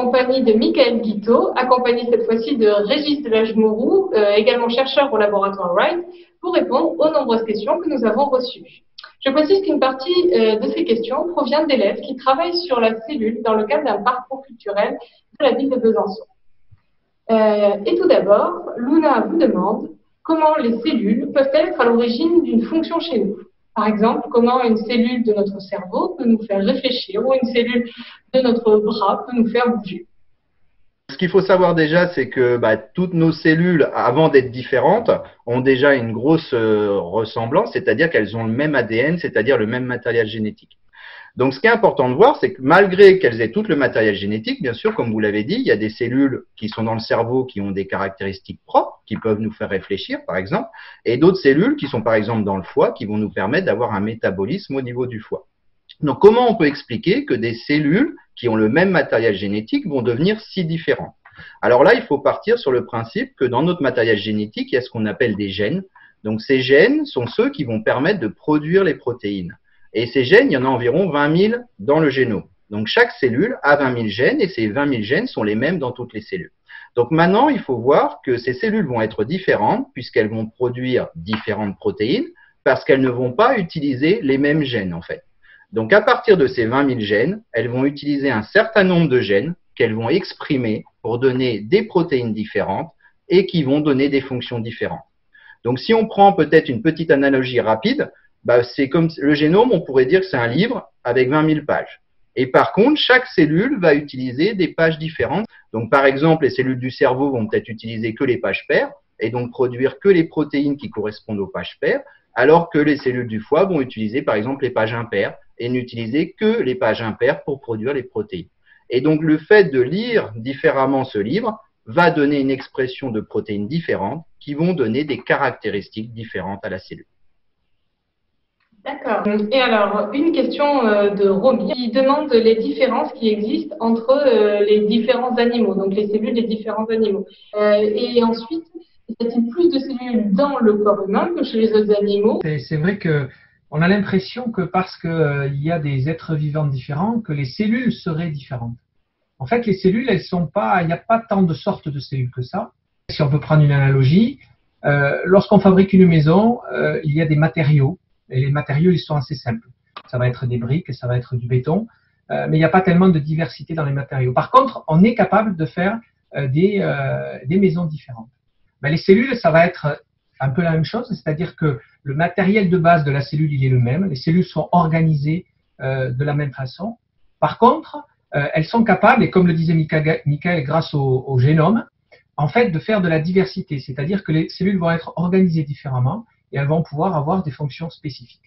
compagnie de Michael Guiteau, accompagné cette fois-ci de Régis Delage-Moreau, également chercheur au laboratoire Wright, pour répondre aux nombreuses questions que nous avons reçues. Je précise qu'une partie de ces questions provient d'élèves qui travaillent sur la cellule dans le cadre d'un parcours culturel de la ville de Besançon. Et tout d'abord, Luna vous demande comment les cellules peuvent être à l'origine d'une fonction chez nous. Par exemple, comment une cellule de notre cerveau peut nous faire réfléchir ou une cellule de notre bras peut nous faire bouger. Ce qu'il faut savoir déjà, c'est que toutes nos cellules, avant d'être différentes, ont déjà une grosse ressemblance, c'est-à-dire qu'elles ont le même ADN, c'est-à-dire le même matériel génétique. Donc, ce qui est important de voir, c'est que malgré qu'elles aient tout le matériel génétique, bien sûr, comme vous l'avez dit, il y a des cellules qui sont dans le cerveau qui ont des caractéristiques propres, qui peuvent nous faire réfléchir, par exemple, et d'autres cellules qui sont, par exemple, dans le foie, qui vont nous permettre d'avoir un métabolisme au niveau du foie. Donc, comment on peut expliquer que des cellules qui ont le même matériel génétique vont devenir si différentes? Alors là, il faut partir sur le principe que dans notre matériel génétique, il y a ce qu'on appelle des gènes. Donc, ces gènes sont ceux qui vont permettre de produire les protéines. Et ces gènes, il y en a environ 20 000 dans le génome. Donc, chaque cellule a 20 000 gènes et ces 20 000 gènes sont les mêmes dans toutes les cellules. Donc, maintenant, il faut voir que ces cellules vont être différentes puisqu'elles vont produire différentes protéines parce qu'elles ne vont pas utiliser les mêmes gènes, en fait. Donc, à partir de ces 20 000 gènes, elles vont utiliser un certain nombre de gènes qu'elles vont exprimer pour donner des protéines différentes et qui vont donner des fonctions différentes. Donc, si on prend peut-être une petite analogie rapide, c'est comme le génome, on pourrait dire que c'est un livre avec 20 000 pages. Et par contre, chaque cellule va utiliser des pages différentes. Donc, par exemple, les cellules du cerveau vont peut-être utiliser que les pages paires et donc produire que les protéines qui correspondent aux pages paires, alors que les cellules du foie vont utiliser, par exemple, les pages impaires et n'utiliser que les pages impaires pour produire les protéines. Et donc, le fait de lire différemment ce livre va donner une expression de protéines différentes qui vont donner des caractéristiques différentes à la cellule. D'accord. Et alors, une question de Romy qui demande les différences qui existent entre les différents animaux, donc les cellules des différents animaux. Et ensuite, y a-t-il plus de cellules dans le corps humain que chez les autres animaux? C'est vrai qu'on a l'impression que parce qu'il y a des êtres vivants différents, que les cellules seraient différentes. En fait, les cellules, elles sont pas, il n'y a pas tant de sortes de cellules que ça. Si on peut prendre une analogie, lorsqu'on fabrique une maison, il y a des matériaux. Et les matériaux, ils sont assez simples. Ça va être des briques, ça va être du béton, mais il n'y a pas tellement de diversité dans les matériaux. Par contre, on est capable de faire des maisons différentes. Les cellules, ça va être un peu la même chose, c'est-à-dire que le matériel de base de la cellule, il est le même. Les cellules sont organisées de la même façon. Par contre, elles sont capables, et comme le disait Michael, grâce au génome, en fait, de faire de la diversité. C'est-à-dire que les cellules vont être organisées différemment et elles vont pouvoir avoir des fonctions spécifiques.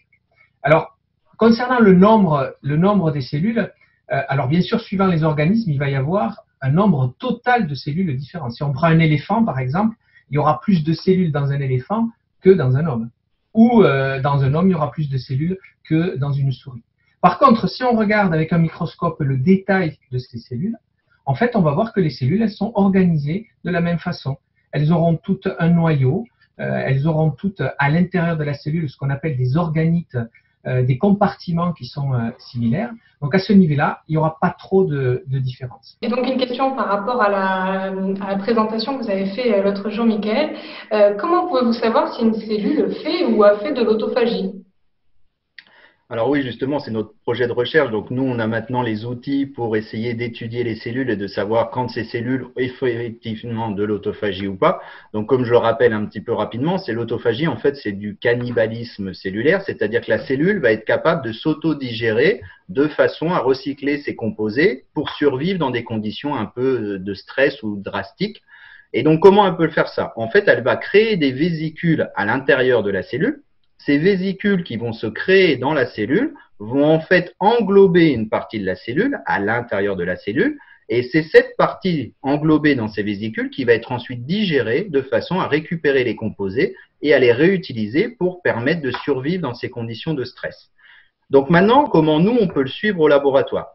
Alors, concernant le nombre des cellules, alors bien sûr, suivant les organismes, il va y avoir un nombre total de cellules différentes. Si on prend un éléphant, par exemple, il y aura plus de cellules dans un éléphant que dans un homme. Ou dans un homme, il y aura plus de cellules que dans une souris. Par contre, si on regarde avec un microscope le détail de ces cellules, en fait, on va voir que les cellules, elles sont organisées de la même façon. Elles auront toutes un noyau, elles auront toutes à l'intérieur de la cellule ce qu'on appelle des organites, des compartiments qui sont similaires. Donc à ce niveau-là, il n'y aura pas trop de différence. Et donc une question par rapport à la présentation que vous avez fait l'autre jour, Michael. Comment pouvez-vous savoir si une cellule fait ou a fait de l'autophagie? Alors oui, justement, c'est notre projet de recherche. Donc nous, on a maintenant les outils pour essayer d'étudier les cellules et de savoir quand ces cellules font effectivement de l'autophagie ou pas. Donc comme je le rappelle un petit peu rapidement, c'est l'autophagie, en fait, c'est du cannibalisme cellulaire, c'est-à-dire que la cellule va être capable de s'auto-digérer de façon à recycler ses composés pour survivre dans des conditions un peu de stress ou drastiques. Et donc comment elle peut faire ça? En fait, elle va créer des vésicules à l'intérieur de la cellule. Ces vésicules qui vont se créer dans la cellule vont en fait englober une partie de la cellule à l'intérieur de la cellule et c'est cette partie englobée dans ces vésicules qui va être ensuite digérée de façon à récupérer les composés et à les réutiliser pour permettre de survivre dans ces conditions de stress. Donc maintenant, comment nous on peut le suivre au laboratoire?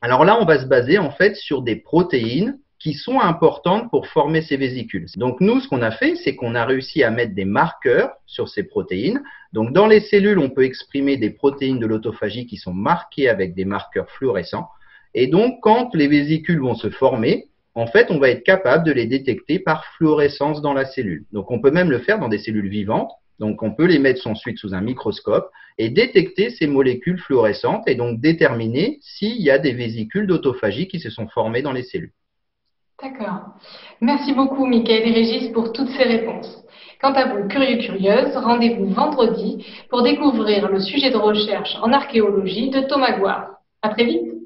Alors là, on va se baser en fait sur des protéines qui sont importantes pour former ces vésicules. Donc nous, ce qu'on a fait, c'est qu'on a réussi à mettre des marqueurs sur ces protéines. Donc dans les cellules, on peut exprimer des protéines de l'autophagie qui sont marquées avec des marqueurs fluorescents. Et donc, quand les vésicules vont se former, en fait, on va être capable de les détecter par fluorescence dans la cellule. Donc, on peut même le faire dans des cellules vivantes. Donc, on peut les mettre ensuite sous un microscope et détecter ces molécules fluorescentes et donc déterminer s'il y a des vésicules d'autophagie qui se sont formées dans les cellules. D'accord. Merci beaucoup, Mickaël et Régis, pour toutes ces réponses. Quant à vous, curieux, curieuses, rendez-vous vendredi pour découvrir le sujet de recherche en archéologie de Thomas Gouard. À très vite.